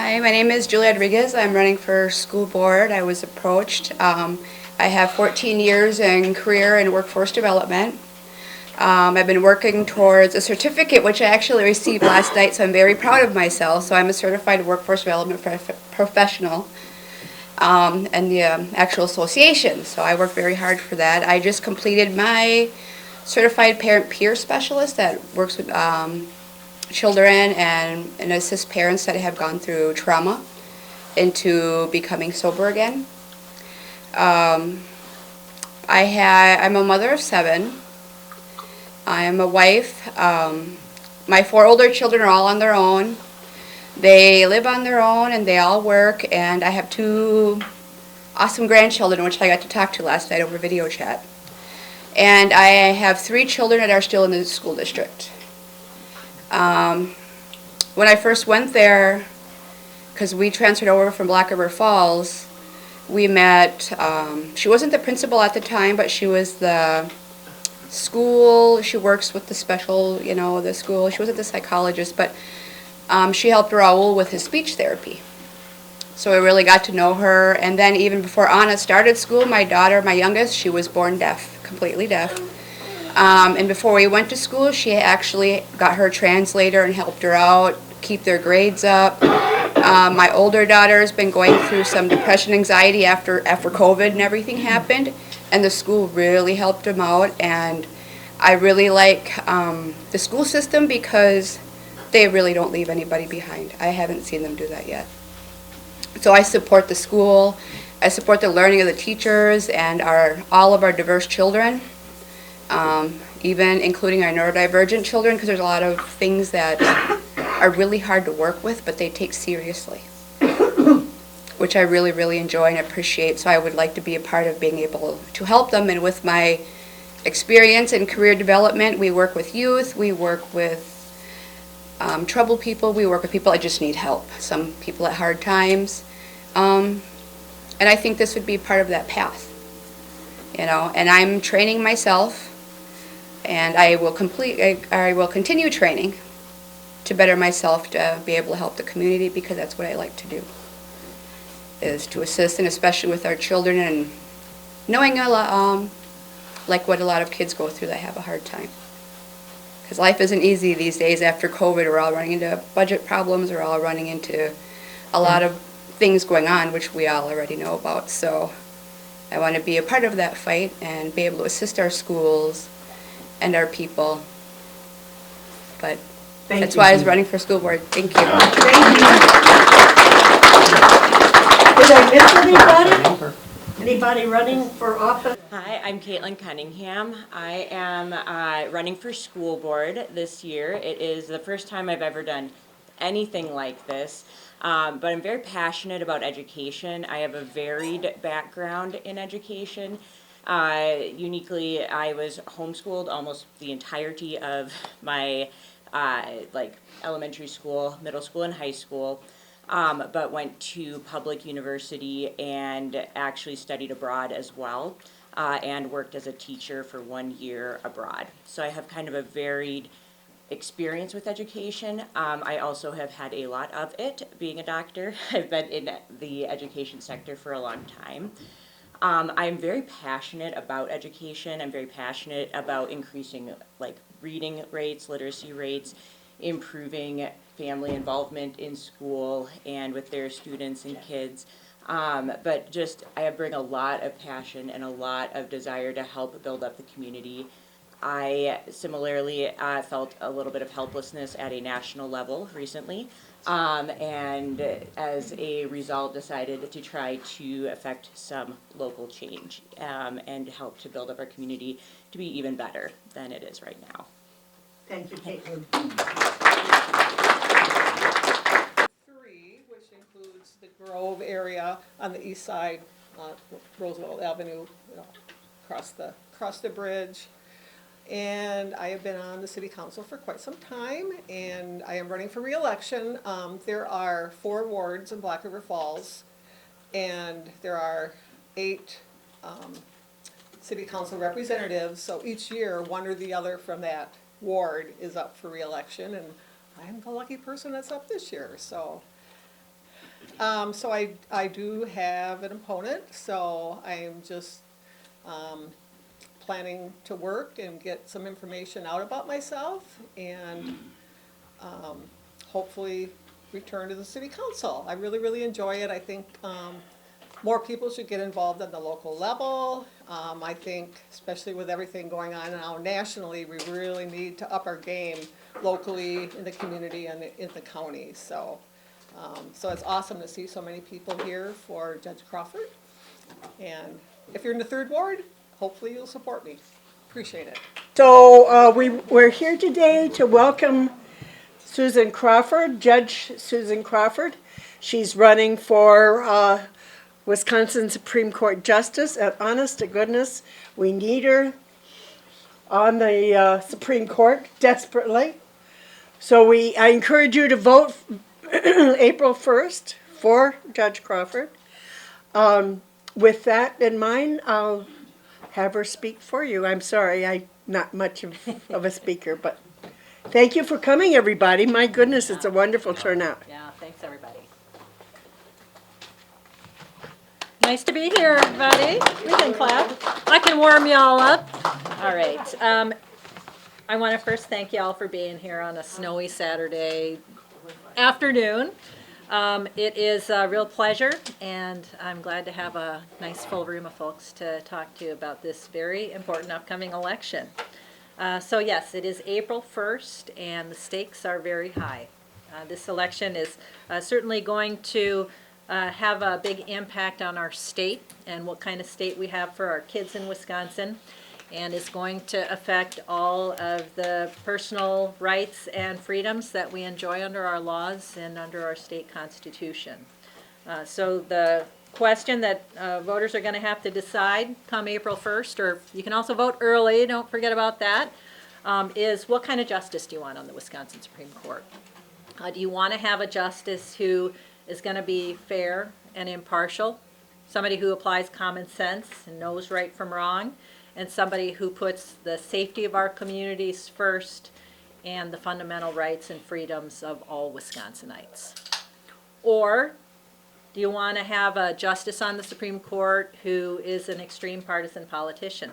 Hi, my name is Julia Rodriguez. I'm running for school board. I was approached. I have 14 years in career and workforce development. I've been working towards a certificate which I actually received last night, so I'm very proud of myself. So I'm a certified workforce development professional and the actual association. So I work very hard for that. I just completed my certified parent peer specialist that works with children and assist parents that have gone through trauma into becoming sober again. I'm a mother of 7. I am a wife. My 4 older children are all on their own. They live on their own and they all work, and I have 2 awesome grandchildren which I got to talk to last night over video chat. And I have 3 children that are still in the school district. When I first went there, because we transferred over from Black River Falls, we met, she wasn't the principal at the time, but she was the school, she works with the special, the school. She wasn't the psychologist, but she helped Raul with his speech therapy. So I really got to know her. And then even before Anna started school, my daughter, my youngest, she was born deaf, completely deaf. And before we went to school, she actually got her translator and helped her out, keep their grades up. My older daughter's been going through some depression, anxiety after COVID and everything happened, and the school really helped them out. And I really like the school system because they really don't leave anybody behind. I haven't seen them do that yet. So I support the school. I support the learning of the teachers and all of our diverse children. Even including our neurodivergent children, because there's a lot of things that are really hard to work with, but they take seriously, which I really, really enjoy and appreciate. So I would like to be a part of being able to help them. And with my experience in career development, we work with youth, we work with troubled people, we work with people that just need help, some people at hard times. And I think this would be part of that path, and I'm training myself. And I will continue training to better myself to be able to help the community, because that's what I like to do, is to assist, and especially with our children, and knowing a lot, like what a lot of kids go through that have a hard time. Because life isn't easy these days after COVID. We're all running into budget problems. We're all running into a lot of things going on, which we all already know about. So I want to be a part of that fight and be able to assist our schools and our people. But that's why I was running for school board. Thank you. Thank you. Did I miss anybody? Anybody running for office? Hi, I'm Kaitlyn Cunningham. I am running for school board this year. It is the first time I've ever done anything like this, but I'm very passionate about education. I have a varied background in education. Uniquely, I was homeschooled almost the entirety of my elementary school, middle school, and high school, but went to public university and actually studied abroad as well, and worked as a teacher for 1 year abroad. So I have kind of a varied experience with education. I also have had a lot of it being a doctor. I've been in the education sector for a long time. I'm very passionate about education. I'm very passionate about increasing reading rates, literacy rates, improving family involvement in school and with their students and kids. But just I bring a lot of passion and a lot of desire to help build up the community. I similarly felt a little bit of helplessness at a national level recently, and as a result decided to try to affect some local change and help to build up our community to be even better than it is right now. Thank you, Kaitlyn. 3, which includes the Grove area on the east side, Roosevelt Avenue, across the bridge. And I have been on the city council for quite some time, and I am running for re-election. There are 4 wards in Black River Falls, and there are 8 city council representatives. So each year, one or the other from that ward is up for re-election, and I'm the lucky person that's up this year. So So I do have an opponent, so I'm just planning to work and get some information out about myself and hopefully return to the city council. I really, really enjoy it. I think more people should get involved at the local level. I think, especially with everything going on now nationally, we really need to up our game locally, in the community, and in the county. So it's awesome to see so many people here for Judge Crawford. And if you're in the 3rd Ward, hopefully you'll support me. Appreciate it. So we're here today to welcome Susan Crawford, Judge Susan Crawford. She's running for Wisconsin Supreme Court Justice, and honest to goodness, we need her on the Supreme Court desperately. So I encourage you to vote April 1st for Judge Crawford. With that in mind, I'll have her speak for you. I'm sorry, I'm not much of a speaker, but thank you for coming, everybody. My goodness, it's a wonderful turnout. Yeah, thanks, everybody. Nice to be here, everybody. We can clap. I can warm you all up. All right. I want to first thank you all for being here on a snowy Saturday afternoon. It is a real pleasure, and I'm glad to have a nice full room of folks to talk to you about this very important upcoming election. So yes, it is April 1st, and the stakes are very high. This election is certainly going to have a big impact on our state and what kind of state we have for our kids in Wisconsin, and is going to affect all of the personal rights and freedoms that we enjoy under our laws and under our state constitution. So the question that voters are going to have to decide come April 1st, or you can also vote early, don't forget about that, is what kind of justice do you want on the Wisconsin Supreme Court? Do you want to have a justice who is going to be fair and impartial, somebody who applies common sense and knows right from wrong, and somebody who puts the safety of our communities first and the fundamental rights and freedoms of all Wisconsinites? Or do you want to have a justice on the Supreme Court who is an extreme partisan politician?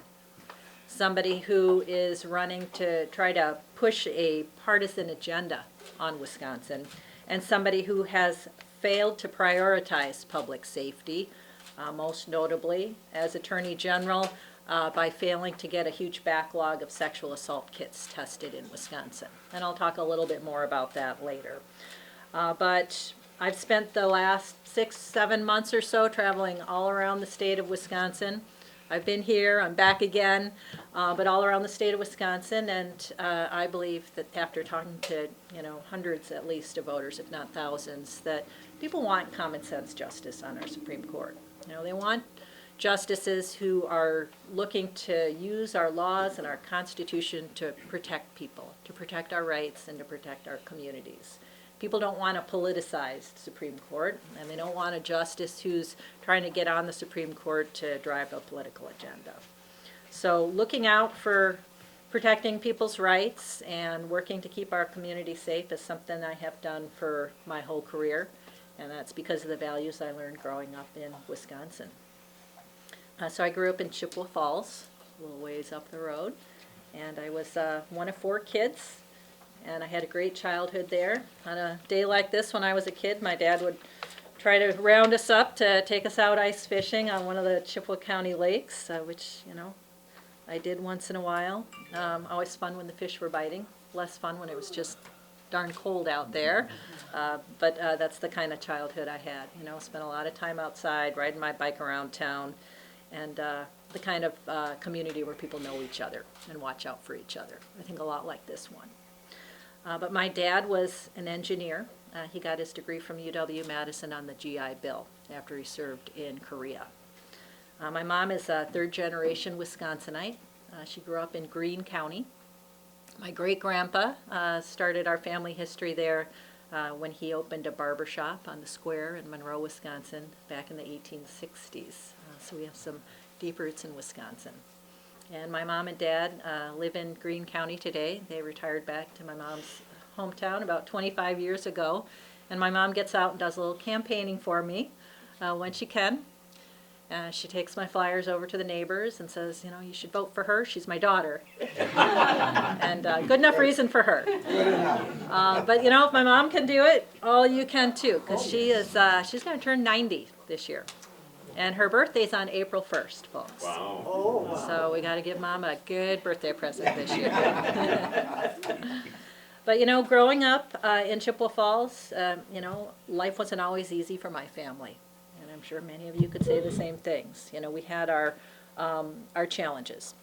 Somebody who is running to try to push a partisan agenda on Wisconsin, and somebody who has failed to prioritize public safety, most notably as Attorney General, by failing to get a huge backlog of sexual assault kits tested in Wisconsin. And I'll talk a little bit more about that later. But I've spent the last 6-7 months or so traveling all around the state of Wisconsin. I've been here, I'm back again, but all around the state of Wisconsin, and I believe that after talking to hundreds at least of voters, if not thousands, that people want common sense justice on our Supreme Court. They want justices who are looking to use our laws and our Constitution to protect people, to protect our rights, and to protect our communities. People don't want a politicized Supreme Court, and they don't want a justice who's trying to get on the Supreme Court to drive a political agenda. So looking out for protecting people's rights and working to keep our community safe is something I have done for my whole career, and that's because of the values I learned growing up in Wisconsin. So I grew up in Chippewa Falls, a little ways up the road, and I was one of 4 kids. And I had a great childhood there. On a day like this when I was a kid, my dad would try to round us up to take us out ice fishing on one of the Chippewa County lakes, which, I did once in a while. Always fun when the fish were biting. Less fun when it was just darn cold out there. But that's the kind of childhood I had. Spent a lot of time outside, riding my bike around town, and the kind of community where people know each other and watch out for each other. I think a lot like this one. But my dad was an engineer. He got his degree from UW-Madison on the GI Bill after he served in Korea. My mom is a 3rd-generation Wisconsinite. She grew up in Greene County. My great-grandpa started our family history there when he opened a barber shop on the square in Monroe, Wisconsin, back in the 1860s. So we have some deep roots in Wisconsin. And my mom and dad live in Greene County today. They retired back to my mom's hometown about 25 years ago. And my mom gets out and does a little campaigning for me when she can. She takes my flyers over to the neighbors and says, you know, you should vote for her. She's my daughter. And good enough reason for her. But you know, if my mom can do it, all you can too, because she's going to turn 90 this year. And her birthday's on April 1st, folks. Wow. So we got to give Mom a good birthday present this year. But you know, growing up in Chippewa Falls, you know, life wasn't always easy for my family. And I'm sure many of you could say the same things. You know, we had our challenges.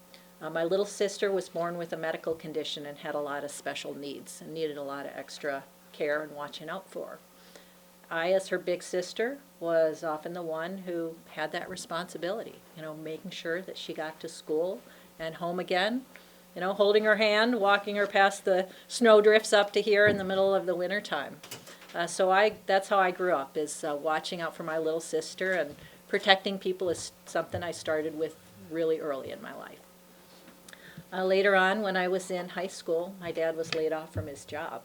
My little sister was born with a medical condition and had a lot of special needs and needed a lot of extra care and watching out for. I, as her big sister, was often the one who had that responsibility, you know, making sure that she got to school and home again, you know, holding her hand, walking her past the snow drifts up to here in the middle of the winter time. So that's how I grew up, is watching out for my little sister, and protecting people is something I started with really early in my life. Later on, when I was in high school, my dad was laid off from his job,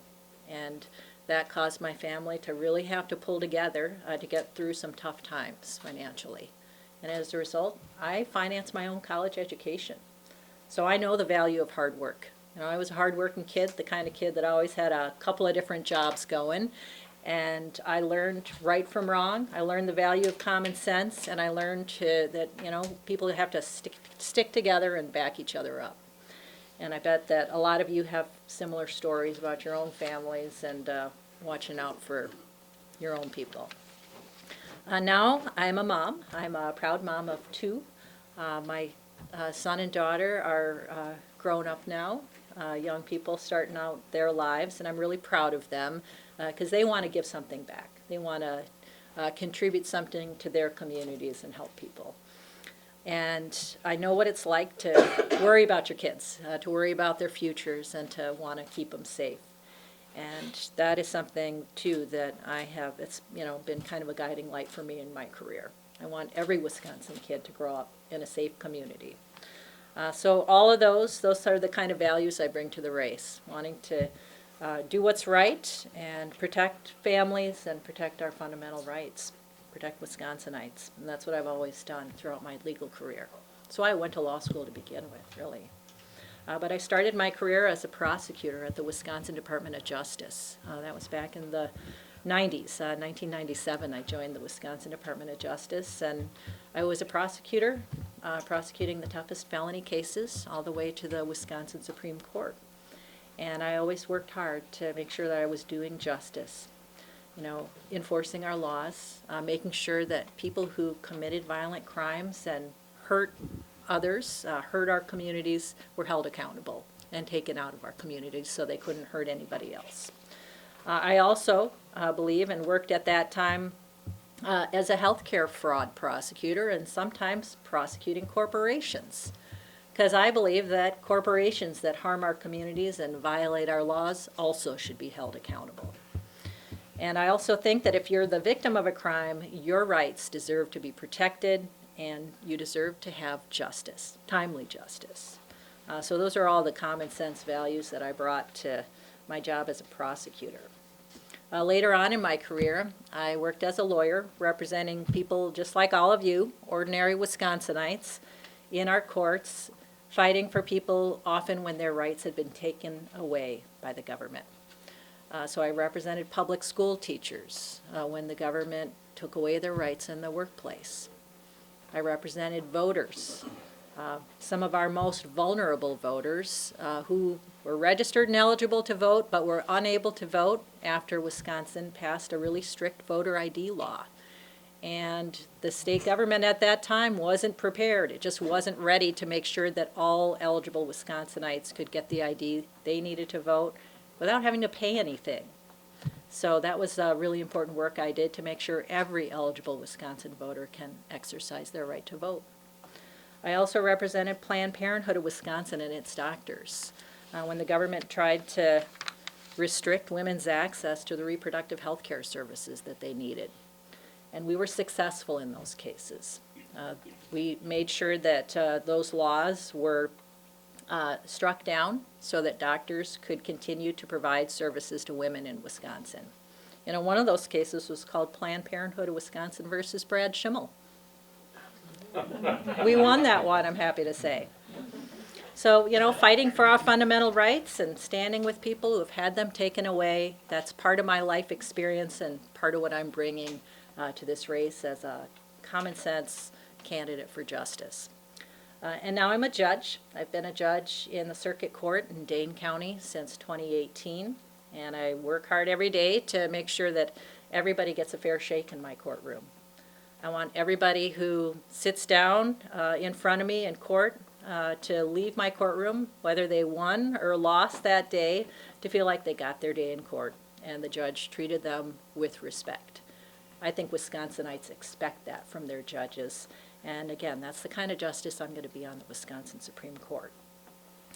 and that caused my family to really have to pull together to get through some tough times financially. And as a result, I financed my own college education. So I know the value of hard work. You know, I was a hard-working kid, the kind of kid that always had a couple of different jobs going. And I learned right from wrong. I learned the value of common sense, and I learned that, you know, people have to stick together and back each other up. And I bet that a lot of you have similar stories about your own families and watching out for your own people. Now I'm a mom. I'm a proud mom of two. My son and daughter are grown up now, young people starting out their lives, and I'm really proud of them because they want to give something back. They want to contribute something to their communities and help people. And I know what it's like to worry about your kids, to worry about their futures, and to want to keep them safe. And that is something, too, that I have, it's, you know, been kind of a guiding light for me in my career. I want every Wisconsin kid to grow up in a safe community. So all of those are the kind of values I bring to the race, wanting to do what's right and protect families and protect our fundamental rights. Protect Wisconsinites, and that's what I've always done throughout my legal career. So I went to law school to begin with, really. But I started my career as a prosecutor at the Wisconsin Department of Justice. That was back in the 90s, 1997. I joined the Wisconsin Department of Justice, and I was a prosecutor, prosecuting the toughest felony cases all the way to the Wisconsin Supreme Court. And I always worked hard to make sure that I was doing justice. You know, enforcing our laws, making sure that people who committed violent crimes and hurt others, hurt our communities, were held accountable and taken out of our communities so they couldn't hurt anybody else. I also believe and worked at that time as a healthcare fraud prosecutor and sometimes prosecuting corporations, because I believe that corporations that harm our communities and violate our laws also should be held accountable. And I also think that if you're the victim of a crime, your rights deserve to be protected, and you deserve to have justice, timely justice. So those are all the common sense values that I brought to my job as a prosecutor. Later on in my career, I worked as a lawyer representing people just like all of you, ordinary Wisconsinites, in our courts, fighting for people often when their rights had been taken away by the government. So I represented public school teachers when the government took away their rights in the workplace. I represented voters, some of our most vulnerable voters who were registered and eligible to vote but were unable to vote after Wisconsin passed a really strict voter ID law. And the state government at that time wasn't prepared. It just wasn't ready to make sure that all eligible Wisconsinites could get the ID they needed to vote without having to pay anything. So that was really important work I did to make sure every eligible Wisconsin voter can exercise their right to vote. I also represented Planned Parenthood of Wisconsin and its doctors when the government tried to restrict women's access to the reproductive health care services that they needed. And we were successful in those cases. We made sure that those laws were struck down so that doctors could continue to provide services to women in Wisconsin. You know, one of those cases was called Planned Parenthood of Wisconsin versus Brad Schimmel. We won that one, I'm happy to say. So, you know, fighting for our fundamental rights and standing with people who have had them taken away, that's part of my life experience and part of what I'm bringing to this race as a common sense candidate for justice. And now I'm a judge. I've been a judge in the circuit court in Dane County since 2018, and I work hard every day to make sure that everybody gets a fair shake in my courtroom. I want everybody who sits down in front of me in court to leave my courtroom, whether they won or lost that day, to feel like they got their day in court and the judge treated them with respect. I think Wisconsinites expect that from their judges. And again, that's the kind of justice I'm going to be on the Wisconsin Supreme Court.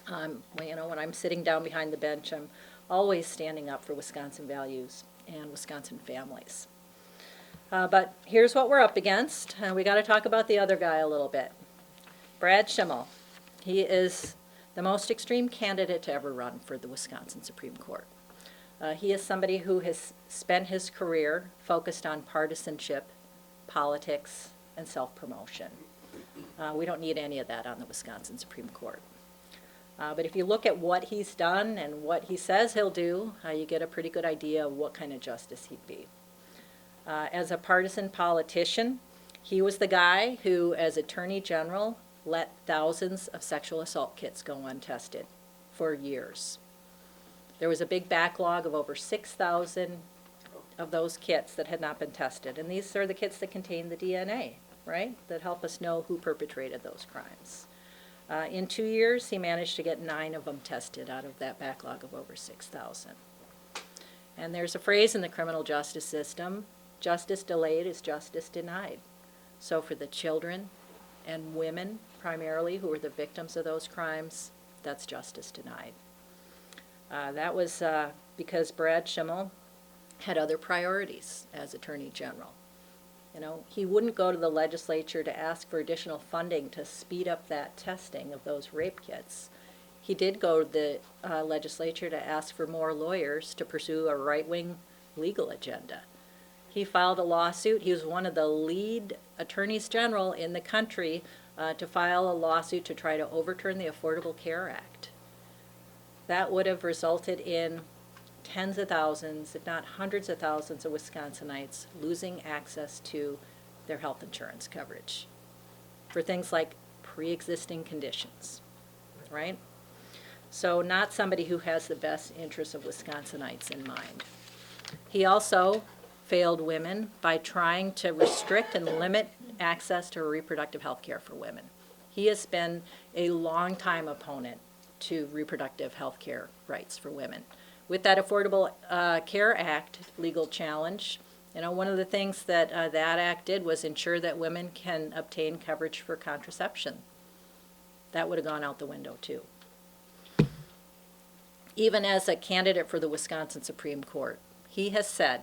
You know, when I'm sitting down behind the bench, I'm always standing up for Wisconsin values and Wisconsin families. But here's what we're up against. We got to talk about the other guy a little bit. Brad Schimmel. He is the most extreme candidate to ever run for the Wisconsin Supreme Court. He is somebody who has spent his career focused on partisanship, politics, and self-promotion. We don't need any of that on the Wisconsin Supreme Court. But if you look at what he's done and what he says he'll do, you get a pretty good idea of what kind of justice he'd be. As a partisan politician, he was the guy who, as Attorney General, let thousands of sexual assault kits go untested for years. There was a big backlog of over 6,000 of those kits that had not been tested. And these are the kits that contain the DNA, right, that help us know who perpetrated those crimes. In 2 years, he managed to get 9 of them tested out of that backlog of over 6,000. And there's a phrase in the criminal justice system, justice delayed is justice denied. So for the children and women, primarily, who were the victims of those crimes, that's justice denied. That was because Brad Schimmel had other priorities as Attorney General. You know, he wouldn't go to the legislature to ask for additional funding to speed up that testing of those rape kits. He did go to the legislature to ask for more lawyers to pursue a right-wing legal agenda. He filed a lawsuit. He was one of the lead attorneys general in the country to file a lawsuit to try to overturn the Affordable Care Act. That would have resulted in tens of thousands, if not hundreds of thousands of Wisconsinites losing access to their health insurance coverage for things like pre-existing conditions, right? So not somebody who has the best interests of Wisconsinites in mind. He also failed women by trying to restrict and limit access to reproductive health care for women. He has been a long-time opponent to reproductive health care rights for women. With that Affordable Care Act legal challenge, you know, one of the things that that act did was ensure that women can obtain coverage for contraception. That would have gone out the window too. Even as a candidate for the Wisconsin Supreme Court, he has said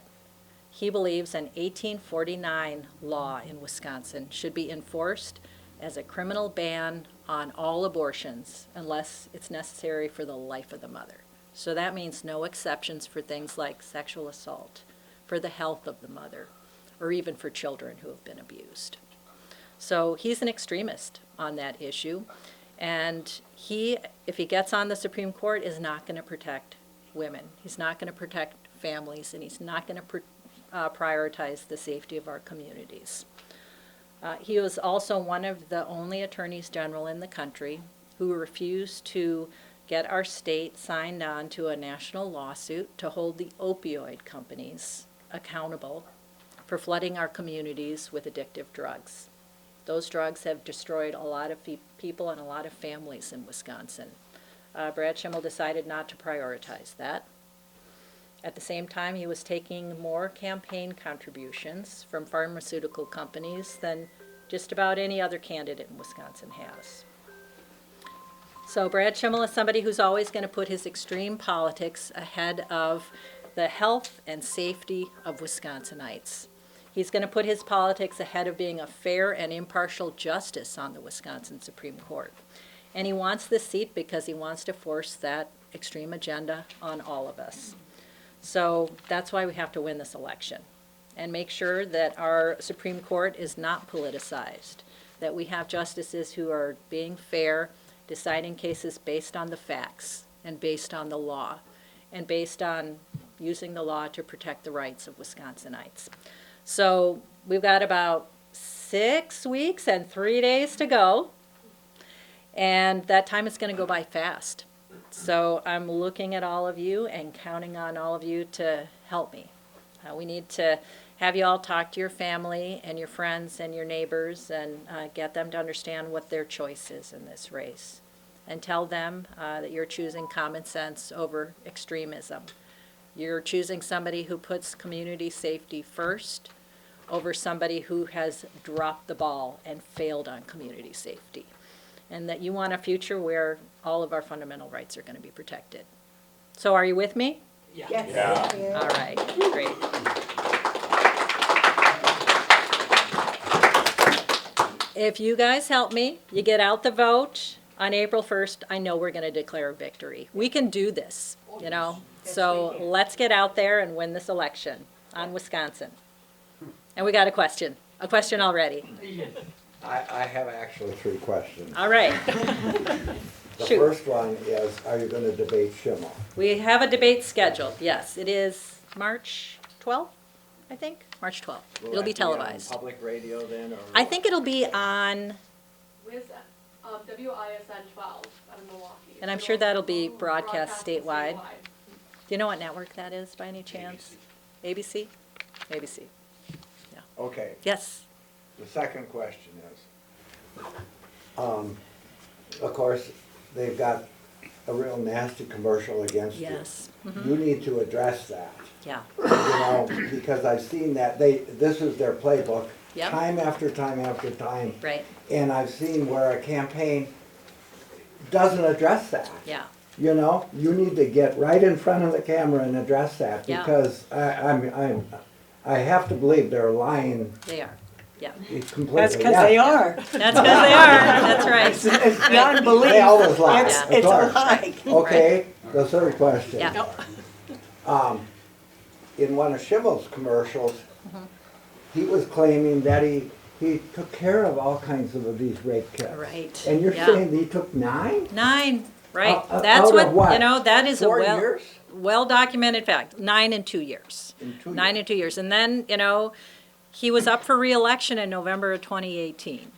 he believes an 1849 law in Wisconsin should be enforced as a criminal ban on all abortions unless it's necessary for the life of the mother. So that means no exceptions for things like sexual assault, for the health of the mother, or even for children who have been abused. So he's an extremist on that issue, and he, if he gets on the Supreme Court, is not going to protect women. He's not going to protect families, and he's not going to prioritize the safety of our communities. He was also one of the only attorneys general in the country who refused to get our state signed on to a national lawsuit to hold the opioid companies accountable for flooding our communities with addictive drugs. Those drugs have destroyed a lot of people and a lot of families in Wisconsin. Brad Schimmel decided not to prioritize that. At the same time, he was taking more campaign contributions from pharmaceutical companies than just about any other candidate in Wisconsin has. So Brad Schimmel is somebody who's always going to put his extreme politics ahead of the health and safety of Wisconsinites. He's going to put his politics ahead of being a fair and impartial justice on the Wisconsin Supreme Court. And he wants this seat because he wants to force that extreme agenda on all of us. So that's why we have to win this election and make sure that our Supreme Court is not politicized, that we have justices who are being fair, deciding cases based on the facts and based on the law and based on using the law to protect the rights of Wisconsinites. So we've got about 6 weeks and 3 days to go, and that time is going to go by fast. So I'm looking at all of you and counting on all of you to help me. We need to have you all talk to your family and your friends and your neighbors and get them to understand what their choice is in this race. And tell them that you're choosing common sense over extremism. You're choosing somebody who puts community safety first over somebody who has dropped the ball and failed on community safety. And that you want a future where all of our fundamental rights are going to be protected. So are you with me? Yes. Yeah. All right, great. If you guys help me, you get out the vote on April 1st, I know we're going to declare a victory. We can do this, you know? So let's get out there and win this election on Wisconsin. And we got a question already. I have actually 3 questions. All right, The shoot. first one is, are you gonna debate Schimmel? We have a debate scheduled, yes. It is March 12th, I think, March 12th. Will It'll be that on televised. Public radio then, or? I think it'll be on, WISN 12 out of Milwaukee. and I'm sure that'll be broadcast statewide. Do you know what network that is by any chance? ABC? ABC. Okay, Yes. the second question is, of course, they've got a real nasty commercial against you. Yes. You need to address that, Yeah. you know, because I've seen that, this is their playbook. Yep. Time after time after time. Right. And I've seen where a campaign doesn't address that. Yeah. You know, you need to get right in front of the camera and address that, Yeah. because I have to believe they're lying They are. Yeah. completely. That's because they are. That's because they are. That's right. It's beyond belief. They always lie. It's, Yeah. it's a course. lie. Okay, the third question. Yeah. In one of Schimmel's commercials, Mm-hmm. he was claiming that he took care of all kinds of these rape kits. Right. And you're Yeah. saying he took 9? 9. Right. Out That's of what? you know, that is 4 a years? well documented fact. 9 in 2 years. In 2 9 years. in 2 years. And then, you know, he was up for re-election in November of 2018.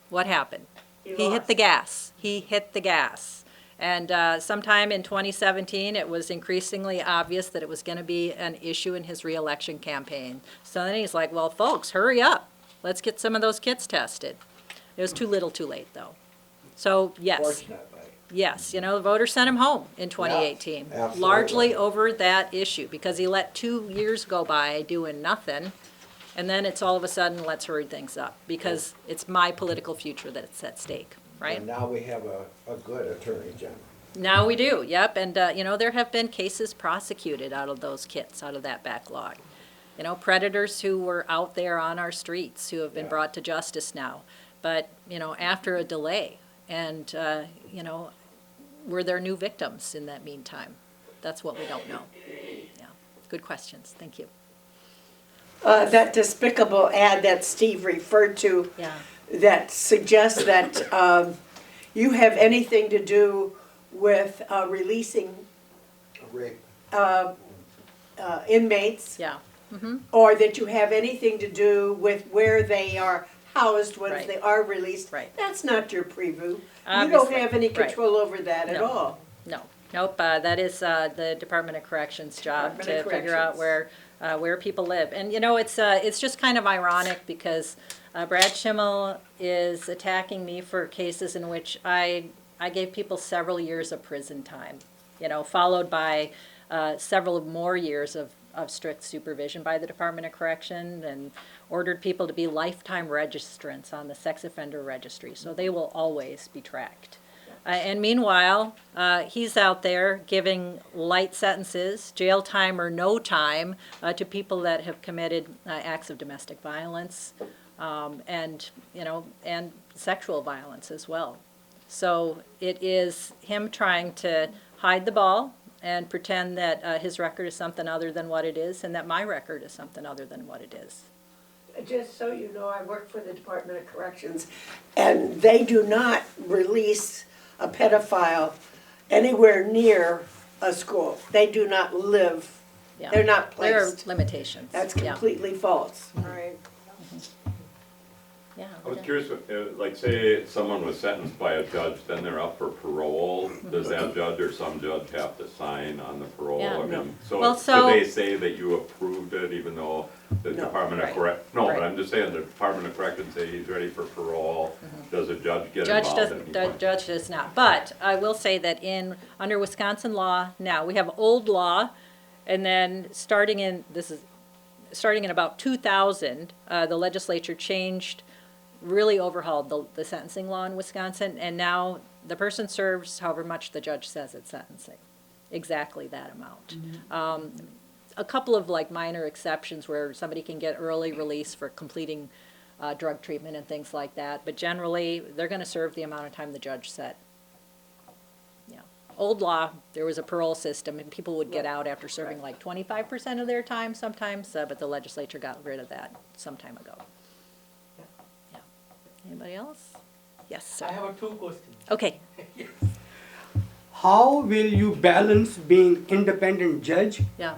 What happened? He hit the gas. He hit the gas. And sometime in 2017, it was increasingly obvious that it was going to be an issue in his re-election campaign. So then he's like, well, folks, hurry up. Let's get some of those kits tested. It was too little too late, though. So, yes. Fortunately. Yes, you know, the voters sent him home in 2018. absolutely. Largely over that issue, because he let 2 years go by doing nothing. And then it's all of a sudden, let's hurry things up, because it's my political future that's at stake, right? And now we have a good attorney general. Now we do, yep, and, you know, there have been cases prosecuted out of those kits, out of that backlog. You know, predators who were out there on our streets who have been Yeah. brought to justice now. But, you know, after a delay, and, you know, were there new victims in that meantime? That's what we don't know. Yeah, good questions, thank you. That despicable ad that Steve referred to Yeah, that suggests that you have anything to do with releasing Rape. inmates, yeah, or that you have anything to do with where they are housed once Right. they are released. Right. That's not your preview. You Obviously, don't have any right. control over that at No. all. no, nope, that is the Department of Corrections' job Department to of figure out Corrections. where people live. And, you know, it's just kind of ironic because Brad Schimmel is attacking me for cases in which I gave people several years of prison time, you know, followed by several more years of strict supervision by the Department of Correction, and ordered people to be lifetime registrants on the sex offender registry, so they will always be tracked. And meanwhile, he's out there giving light sentences, jail time or no time, to people that have committed acts of domestic violence, and, you know, and sexual violence as well. So it is him trying to hide the ball and pretend that his record is something other than what it is, and that my record is something other than what it is. Just so you know, I work for the Department of Corrections, and they do not release a pedophile anywhere near a school. They do not live, Yeah. they're not There are placed. limitations. That's Yeah. completely false. Right. Yeah. I was curious, like say someone was sentenced by a judge, then they're up for parole, does that judge or some judge have to sign on the parole? Yeah. I mean, Well, so so- could they say that you approved it even though the Department of No, Right. but I'm just saying the Department of Corrections say he's ready for parole, does a judge get Judge involved? does, the judge does not, but I will say that under Wisconsin law now, we have old law, and then starting in about 2000, the legislature really overhauled the sentencing law in Wisconsin, and now the person serves however much the judge says at sentencing, exactly that amount. A couple of like minor exceptions where somebody can get early release for completing drug treatment and things like that, but generally, they're gonna serve the amount of time the judge set. Yeah. Old law, there was a parole system, and people would get out after serving like 25% of their time sometimes, but the legislature got rid of that some time ago. Yeah. Anybody else? Yes, sir. I have two questions. Okay, How will you balance being independent judge yeah.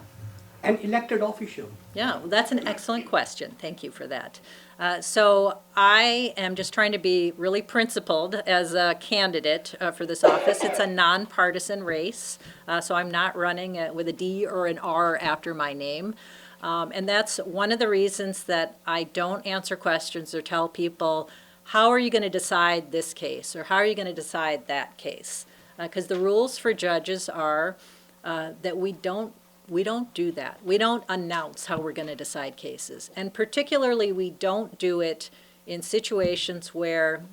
and elected official? Yeah, well, that's an excellent question. Thank you for that. So I am just trying to be really principled as a candidate for this office. It's a nonpartisan race, so I'm not running with a D or an R after my name. And that's one of the reasons that I don't answer questions or tell people, how are you going to decide this case? Or how are you going to decide that case? Because the rules for judges are that we don't do that. We don't announce how we're going to decide cases. And particularly, we don't do it in situations where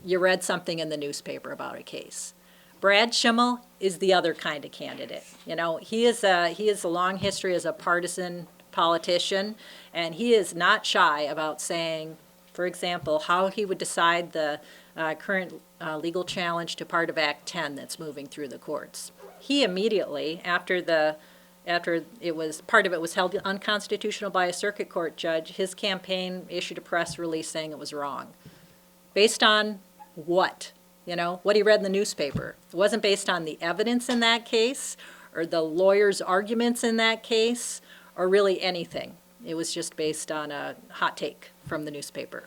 you read something in the newspaper about a case. Brad Schimmel is the other kind of candidate. You know, he has a long history as a partisan politician, and he is not shy about saying, for example, how he would decide the current legal challenge to part of Act 10 that's moving through the courts. He immediately, after part of it was held unconstitutional by a circuit court judge, his campaign issued a press release saying it was wrong. Based on what? You know, what he read in the newspaper. It wasn't based on the evidence in that case or the lawyer's arguments in that case or really anything. It was just based on a hot take from the newspaper.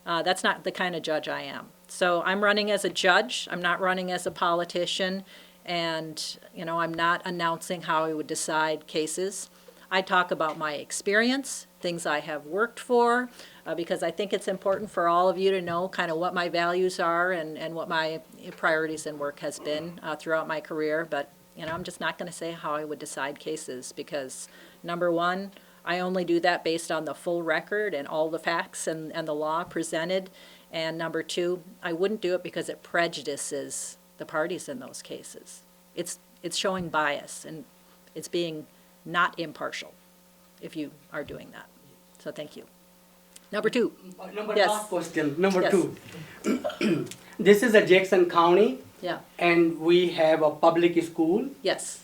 That's not the kind of judge I am. So I'm running as a judge. I'm not running as a politician. And, you know, I'm not announcing how I would decide cases. I talk about my experience, things I have worked for, because I think it's important for all of you to know kind of what my values are and what my priorities in work has been throughout my career. But, you know, I'm just not going to say how I would decide cases because, number one, I only do that based on the full record and all the facts and the law presented. And number two, I wouldn't do it because it prejudices the parties in those cases. It's showing bias and it's being not impartial if you are doing that. So thank you. Number two. Yes. Last question, number Yes. 2. This is a Jackson County Yeah, and we have a public school. yes,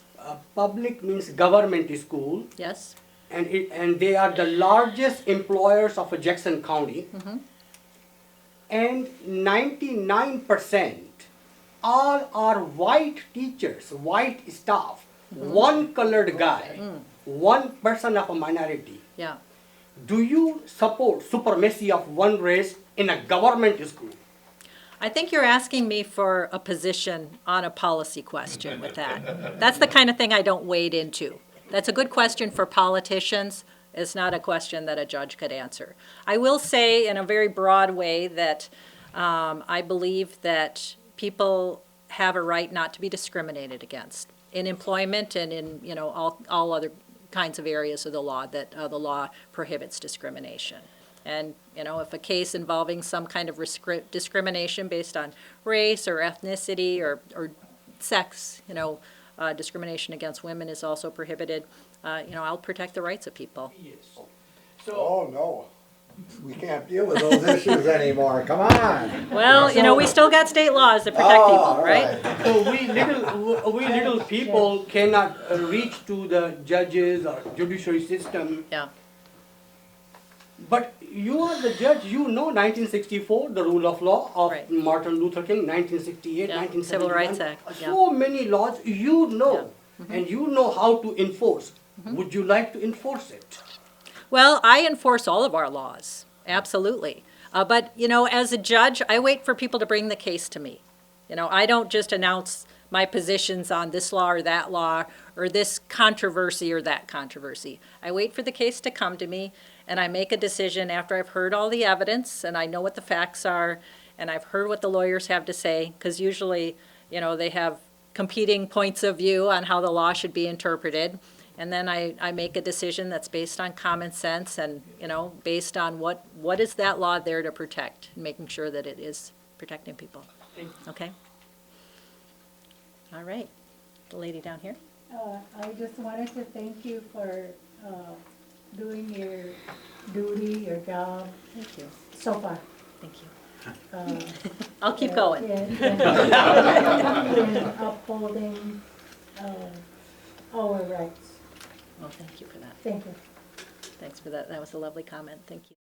Public means government school yes, and they are the largest employers of a Jackson County. And 99% all are white teachers, white staff, one colored guy, one person of a minority. yeah. Do you support supremacy of one race in a government school? I think you're asking me for a position on a policy question with that. That's the kind of thing I don't wade into. That's a good question for politicians. It's not a question that a judge could answer. I will say in a very broad way that I believe that people have a right not to be discriminated against in employment and in, you know, all other kinds of areas of the law that the law prohibits discrimination. And, you know, if a case involving some kind of discrimination based on race or ethnicity or sex, you know, discrimination against women is also prohibited, you know, I'll protect the rights of people. Yes. Oh, no. We can't deal with those issues anymore, come on. Well, you know, we still got state laws that protect Oh, people, all right? So we little people cannot reach to the judges or judiciary system. Yeah. But you are the judge, you know 1964, the rule of law of Right. Martin Luther King, 1968, Yeah, 1971. Civil Rights Act, yeah. So many laws you know, and you know how to enforce. Would you like to enforce it? Well, I enforce all of our laws, absolutely. But, you know, as a judge, I wait for people to bring the case to me. You know, I don't just announce my positions on this law or that law, or this controversy or that controversy. I wait for the case to come to me, and I make a decision after I've heard all the evidence, and I know what the facts are, and I've heard what the lawyers have to say, because usually, you know, they have competing points of view on how the law should be interpreted. And then I make a decision that's based on common sense and, you know, based on what is that law there to protect, and making sure that it is protecting people. Okay? All right. The lady down here. I just wanted to thank you for doing your duty, your job Thank you. so far. Thank you. Uh, I'll keep going. in upholding our rights. Well, thank you for that. Thank you. Thanks for that. That was a lovely comment. Thank you.